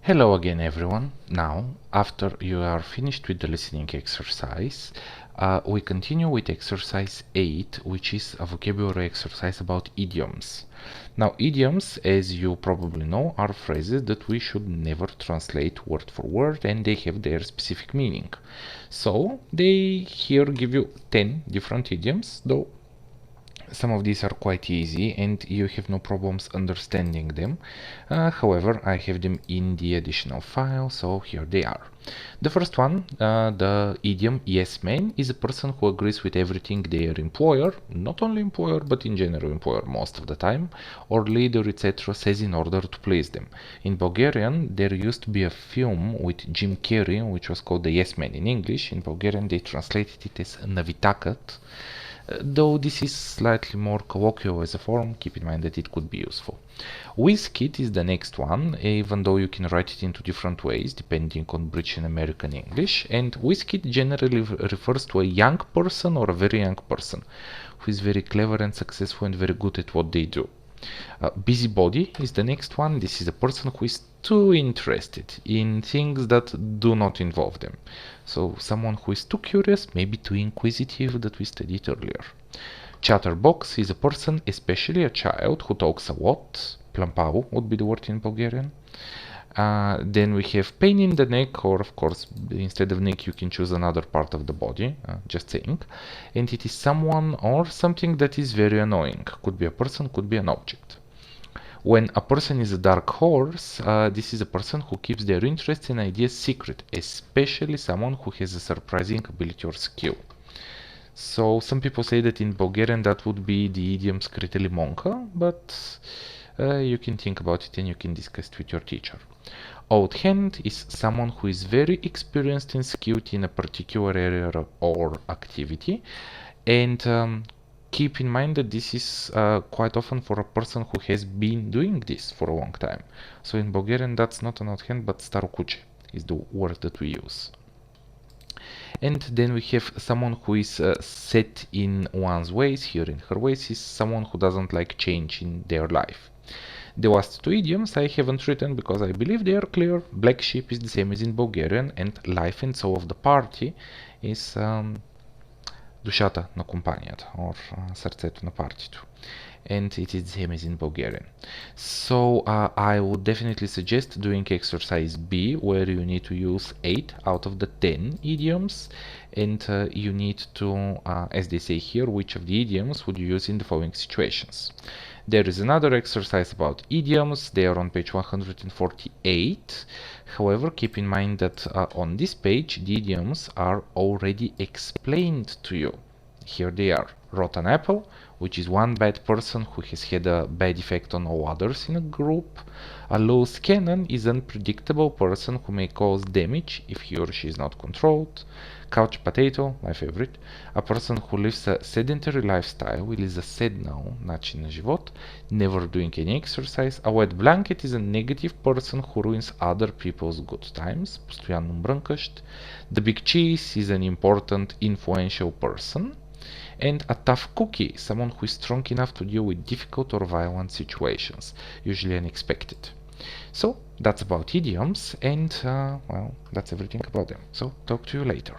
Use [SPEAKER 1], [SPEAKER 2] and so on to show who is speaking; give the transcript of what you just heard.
[SPEAKER 1] Hello again everyone. Now, after you are finished with the listening exercise, we continue with exercise 8, which is a vocabulary exercise about idioms. Now, idioms, as you probably know, are phrases that we should never translate word for word, and they have their specific meaning. So, they here give you 10 different idioms, though some of these are quite easy and you have no problems understanding them. However, I have them in the additional file, so here they are. The first one, the idiom yes man, is a person who agrees with everything their employer, not only employer but in general employer most of the time, or leader etc. says in order to please them. In Bulgarian, there used to be a film with Jim Carrey which was called the Yes Man in English. In Bulgarian they translated it as Navitakat. Though this is slightly more colloquial as a form, keep in mind that it could be useful. Whiskey is the next one, even though you can write it into different ways depending on British and American English. And whiskey generally refers to a young person or a very young person who is very clever and successful and very good at what they do. Busybody is the next one. This is a person who is too interested in things that do not involve them. So someone who is too curious, maybe too inquisitive, that we studied earlier. Chatterbox is a person, especially a child, who talks a lot. Plampau would be the word in Bulgarian. Then we have pain in the neck, or of course instead of neck you can choose another part of the body, just saying. And it is someone or something that is very annoying. Could be a person, could be an object. When a person is a dark horse, this is a person who keeps their interests and ideas secret, especially someone who has a surprising ability or skill. So some people say that in Bulgarian that would be the idiom Skryta limonka, but you can think about it and you can discuss it with your teacher. Old hand is someone who is very experienced and skilled in a particular area or activity, and keep in mind that this is quite often for a person who has been doing this for a long time. So in Bulgarian that's not an old hand but starokuche is the word that we use. And then we have someone who is set in one's ways. Here in her ways is someone who doesn't like change in their life. The last two idioms I haven't written because I believe they are clear. Black sheep is the same as in Bulgarian, and life and soul of the party is душата на компанията, or сърцето на партито. And it is the same as in Bulgarian. So I would definitely suggest doing exercise B, where you need to use 8 out of the 10 idioms, and you need to, as they say here, which of the idioms would you use in the following situations. There is another exercise about idioms. They are on page 148. However, keep in mind that on this page, the idioms are already explained to you. Here they are. Rotten apple, which is one bad person who has had a bad effect on all others in a group. A loose cannon is an unpredictable person who may cause damage if he or she is not controlled. Couch potato, my favorite, a person who lives a sedentary lifestyle или заседнал начин на живот, never doing any exercise. A wet blanket is a negative person who ruins other people's good times, постоянно мрънкащ. The big cheese is an important, influential person. And a tough cookie, someone who is strong enough to deal with difficult or violent situations, usually unexpected. So that's about idioms, and well, that's everything about them. So talk to you later.